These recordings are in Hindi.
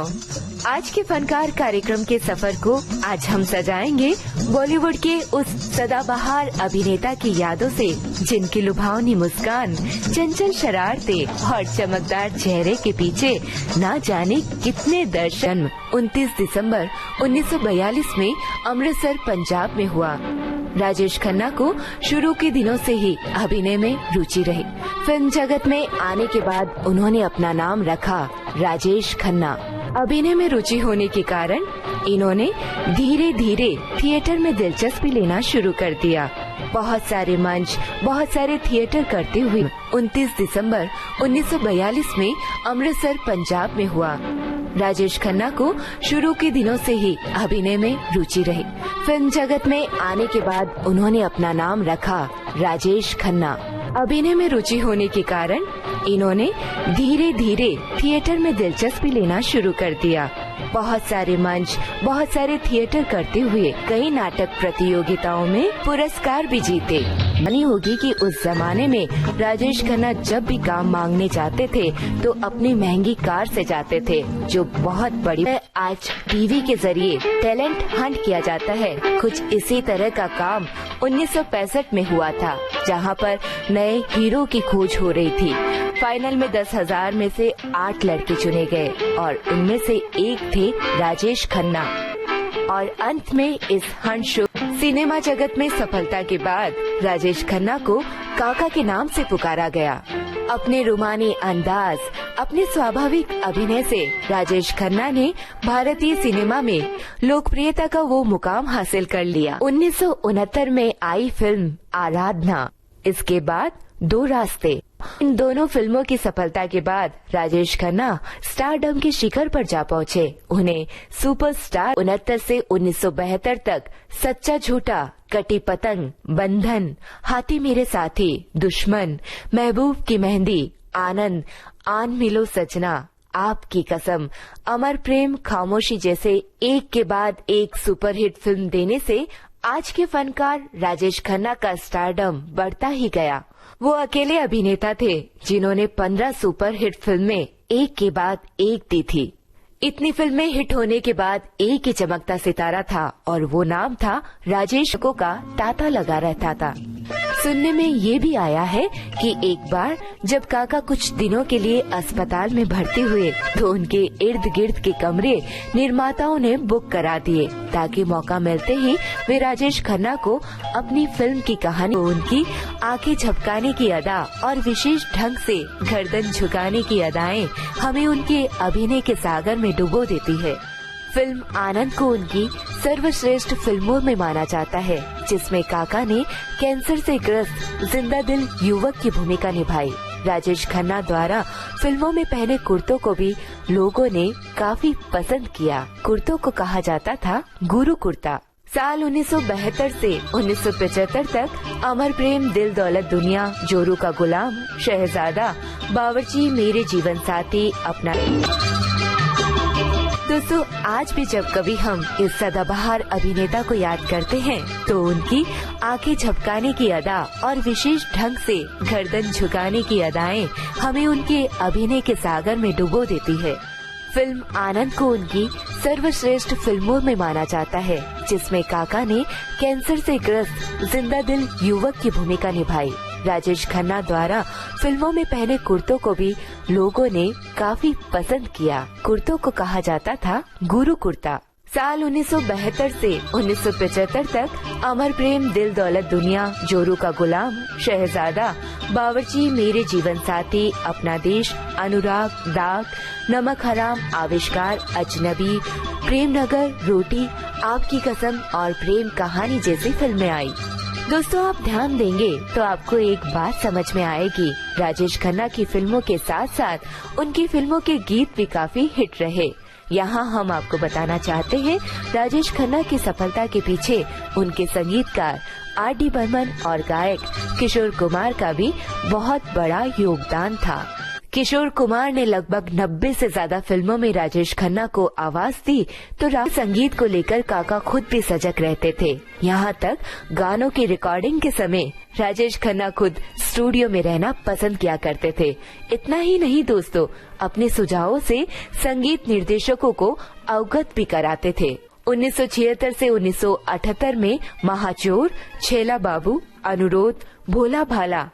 सलाम। आज के फनकार कार्यक्रम के सफर को आज हम सजाएंगे बॉलीवुड के उस सदाबहार अभिनेता की यादों से, जिनकी लुभावनी मुस्कान, चंचल शरारतें और चमकदार चेहरे के पीछे ना जाने कितने दर्शन। 29 दिसंबर 1942 में अमृतसर, पंजाब में हुआ। राजेश खन्ना को शुरू के दिनों से ही अभिनय में रुचि रही। फिल्म जगत में आने के बाद उन्होंने अपना नाम रखा राजेश खन्ना। अभिनय में रुचि होने के कारण इन्होंने धीरे धीरे थिएटर में दिलचस्पी लेना शुरू कर दिया। बहुत सारे मंच, बहुत सारे थिएटर करते हुए 29 दिसंबर 1942 में अमृतसर, पंजाब में हुआ। राजेश खन्ना को शुरू के दिनों से ही अभिनय में रुचि रही। फिल्म जगत में आने के बाद उन्होंने अपना नाम रखा राजेश खन्ना। अभिनय में रुचि होने के कारण इन्होंने धीरे धीरे थिएटर में दिलचस्पी लेना शुरू कर दिया। बहुत सारे मंच, बहुत सारे थिएटर करते हुए कई नाटक प्रतियोगिताओं में पुरस्कार भी जीते। मानी होगी कि उस जमाने में राजेश खन्ना जब भी काम मांगने जाते थे तो अपनी महंगी कार से जाते थे, जो बहुत बड़ी। आज टीवी के जरिए टैलेंट हंट किया जाता है। कुछ इसी तरह का काम 1965 में हुआ था, जहां पर नए हीरो की खोज हो रही थी। फाइनल में 10,000 में से 8 लड़के चुने गए और उनमें से एक थे राजेश खन्ना। और अंत में इस हंट शो सिनेमा जगत में सफलता के बाद राजेश खन्ना को काका के नाम से पुकारा गया। अपने रुमानी अंदाज, अपने स्वाभाविक अभिनय से राजेश खन्ना ने भारतीय सिनेमा में लोकप्रियता का वो मुकाम हासिल कर लिया। 1969 में आई फिल्म आराधना, इसके बाद दो रास्ते। इन दोनों फिल्मों की सफलता के बाद राजेश खन्ना स्टारडम के शिखर पर जा पहुँचे। उन्हें सुपरस्टार 69 से 1972 तक सच्चा झूठा, कटी पतंग, बंधन, हाथी मेरे साथी, दुश्मन, महबूब की मेहंदी, आनंद, आन मिलो सजना, आपकी कसम, अमर प्रेम, खामोशी जैसे एक के बाद एक सुपरहिट फिल्म देने से आज के फनकार राजेश खन्ना का स्टारडम बढ़ता ही गया। वो अकेले अभिनेता थे जिन्होंने 15 सुपरहिट फिल्में एक के बाद एक दी थी। इतनी फिल्में हिट होने के बाद एक ही चमकता सितारा था और वो नाम था राजेश को का तांता लगा रहता था। सुनने में ये भी आया है कि एक बार जब काका कुछ दिनों के लिए अस्पताल में भर्ती हुए तो उनके इर्द गिर्द के कमरे निर्माताओं ने बुक करा दिए, ताकि मौका मिलते ही वे राजेश खन्ना को अपनी फिल्म की कहानी, उनकी आंखें झपकाने की अदा और विशेष ढंग से गर्दन झुकाने की अदाएं हमें उनके अभिनय के सागर में डुबो देती है। फिल्म आनंद को उनकी सर्वश्रेष्ठ फिल्मों में माना जाता है, जिसमें काका ने कैंसर से ग्रस्त जिंदा दिल युवक की भूमिका निभाई। राजेश खन्ना द्वारा फिल्मों में पहने कुर्तों को भी लोगों ने काफी पसंद किया। कुर्तों को कहा जाता था गुरु कुर्ता। साल 1972 से 1975 तक अमर प्रेम, दिल दौलत दुनिया, जोरू का गुलाम, शहजादा, बावर्ची, मेरे जीवन साथी, अपना। दोस्तों, आज भी जब कभी हम इस सदाबहार अभिनेता को याद करते हैं तो उनकी आंखें झपकाने की अदा और विशेष ढंग से गर्दन झुकाने की अदाएं हमें उनके अभिनय के सागर में डुबो देती है। फिल्म आनंद को उनकी सर्वश्रेष्ठ फिल्मों में माना जाता है, जिसमें काका ने कैंसर से ग्रस्त जिंदा दिल युवक की भूमिका निभाई। राजेश खन्ना द्वारा फिल्मों में पहने कुर्तों को भी लोगों ने काफी पसंद किया। कुर्तों को कहा जाता था गुरु कुर्ता। साल 1972 से 1975 तक अमर प्रेम, दिल दौलत दुनिया, जोरू का गुलाम, शहजादा, बावर्ची, मेरे जीवन साथी, अपना देश, अनुराग, दाग, नमक हराम, आविष्कार, अजनबी, प्रेम नगर, रोटी, आपकी कसम और प्रेम कहानी जैसी फिल्में आई। दोस्तों, आप ध्यान देंगे तो आपको एक बात समझ में आएगी। राजेश खन्ना की फिल्मों के साथ साथ उनकी फिल्मों के गीत भी काफी हिट रहे। यहाँ हम आपको बताना चाहते हैं, राजेश खन्ना की सफलता के पीछे उनके संगीतकार R.D. बर्मन और गायक किशोर कुमार का भी बहुत बड़ा योगदान था। किशोर कुमार ने लगभग 90 से ज्यादा फिल्मों में राजेश खन्ना को आवाज दी, तो संगीत को लेकर काका खुद भी सजग रहते थे। यहाँ तक गानों की रिकॉर्डिंग के समय राजेश खन्ना खुद स्टूडियो में रहना पसंद किया करते थे। इतना ही नहीं दोस्तों, अपने सुझावों से संगीत निर्देशकों को अवगत भी कराते थे। 1976 से 1978 में महाचोर, छेला बाबू, अनुरोध, भोला भाला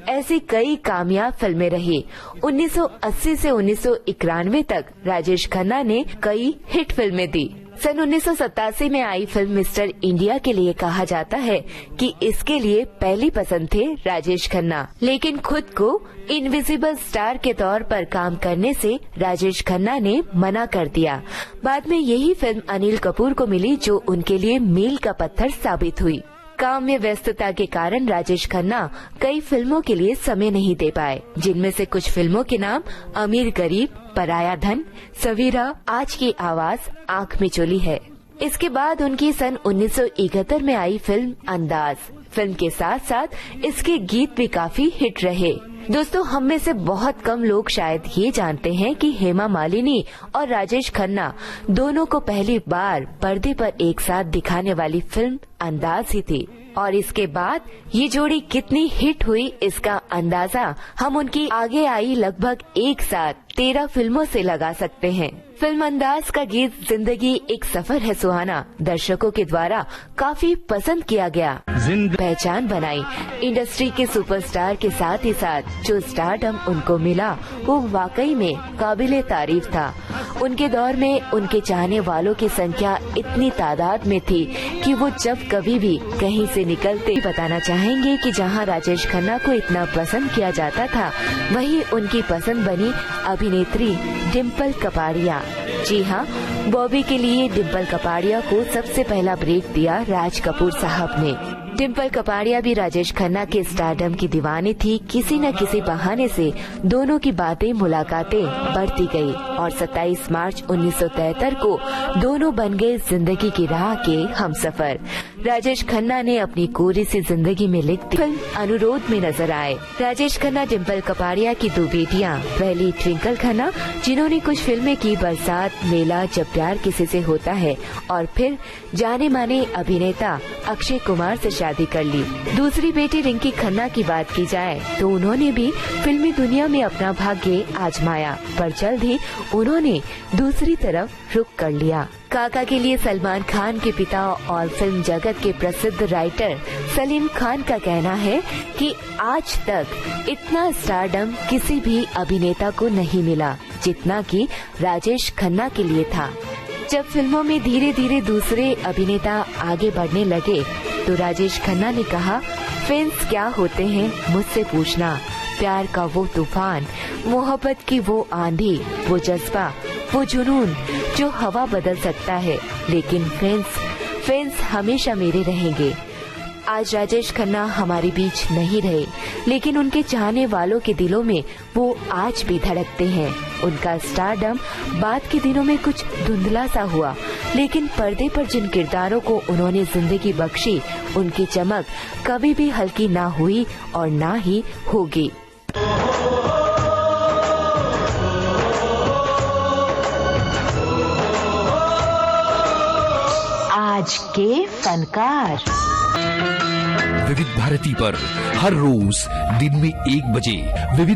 ऐसी कई कामयाब फिल्में रही। 1980 से 1991 तक राजेश खन्ना ने कई हिट फिल्में दी। सन 1987 में आई फिल्म मिस्टर इंडिया के लिए कहा जाता है कि इसके लिए पहली पसंद थे राजेश खन्ना, लेकिन खुद को इनविजिबल स्टार के तौर पर काम करने से राजेश खन्ना ने मना कर दिया। बाद में यही फिल्म अनिल कपूर को मिली, जो उनके लिए मील का पत्थर साबित हुई। काम में व्यस्तता के कारण राजेश खन्ना कई फिल्मों के लिए समय नहीं दे पाए, जिनमें से कुछ फिल्मों के नाम अमीर गरीब, पराया धन, सवेरा, आज की आवाज, आंख में चोली है। इसके बाद उनकी सन 1971 में आई फिल्म अंदाज। फिल्म के साथ साथ इसके गीत भी काफी हिट रहे। दोस्तों, हम में से बहुत कम लोग शायद ये जानते हैं कि हेमा मालिनी और राजेश खन्ना दोनों को पहली बार पर्दे पर एक साथ दिखाने वाली फिल्म अंदाज ही थी, और इसके बाद ये जोड़ी कितनी हिट हुई इसका अंदाजा हम उनकी आगे आई लगभग एक साथ 13 फिल्मों से लगा सकते हैं। फिल्म अंदाज का गीत जिंदगी एक सफर है सुहाना दर्शकों के द्वारा काफी पसंद किया गया, पहचान बनाई। इंडस्ट्री के सुपरस्टार के साथ ही साथ जो स्टारडम उनको मिला वो वाकई में काबिले तारीफ था। उनके दौर में उनके चाहने वालों की संख्या इतनी तादाद में थी कि वो जब कभी भी कहीं से निकलते बताना चाहेंगे कि जहां राजेश खन्ना को इतना पसंद किया जाता था, वही उनकी पसंद बनी अभिनेत्री डिम्पल कपाड़िया। जी हाँ, बॉबी के लिए डिम्पल कपाड़िया को सबसे पहला ब्रेक दिया राज कपूर साहब ने। डिम्पल कपाड़िया भी राजेश खन्ना के स्टारडम की दीवानी थी। किसी न किसी बहाने से दोनों की बातें मुलाकातें बढ़ती गई और 27 मार्च 1973 को दोनों बन गए जिंदगी की राह के हमसफर। राजेश खन्ना ने अपनी कोरी सी जिंदगी में लिख दी फिल्म अनुरोध में नजर आए। राजेश खन्ना डिम्पल कपाड़िया की दो बेटियां, पहली ट्विंकल खन्ना जिन्होंने कुछ फिल्में की बरसात, मेला, जब प्यार किसी से होता है, और फिर जाने माने अभिनेता अक्षय कुमार से शादी कर ली। दूसरी बेटी रिंकी खन्ना की बात की जाए तो उन्होंने भी फिल्मी दुनिया में अपना भाग्य आजमाया, पर जल्द ही उन्होंने दूसरी तरफ रुख कर लिया। काका के लिए सलमान खान के पिता और फिल्म जगत के प्रसिद्ध राइटर सलीम खान का कहना है कि आज तक इतना स्टारडम किसी भी अभिनेता को नहीं मिला जितना कि राजेश खन्ना के लिए था। जब फिल्मों में धीरे धीरे दूसरे अभिनेता आगे बढ़ने लगे तो राजेश खन्ना ने कहा, फैंस क्या होते हैं मुझसे पूछना, प्यार का वो तूफान, मोहब्बत की वो आंधी, वो जज्बा, वो जुनून जो हवा बदल सकता है, लेकिन फैंस हमेशा मेरे रहेंगे। आज राजेश खन्ना हमारे बीच नहीं रहे, लेकिन उनके चाहने वालों के दिलों में वो आज भी धड़कते हैं। उनका स्टारडम बाद के दिनों में कुछ धुंधला सा हुआ, लेकिन पर्दे पर जिन किरदारों को उन्होंने जिंदगी बख्शी, उनकी चमक कभी भी हल्की ना हुई और ना ही होगी। आज के फनकार विविध भारती पर हर रोज दिन में 1 बजे विविध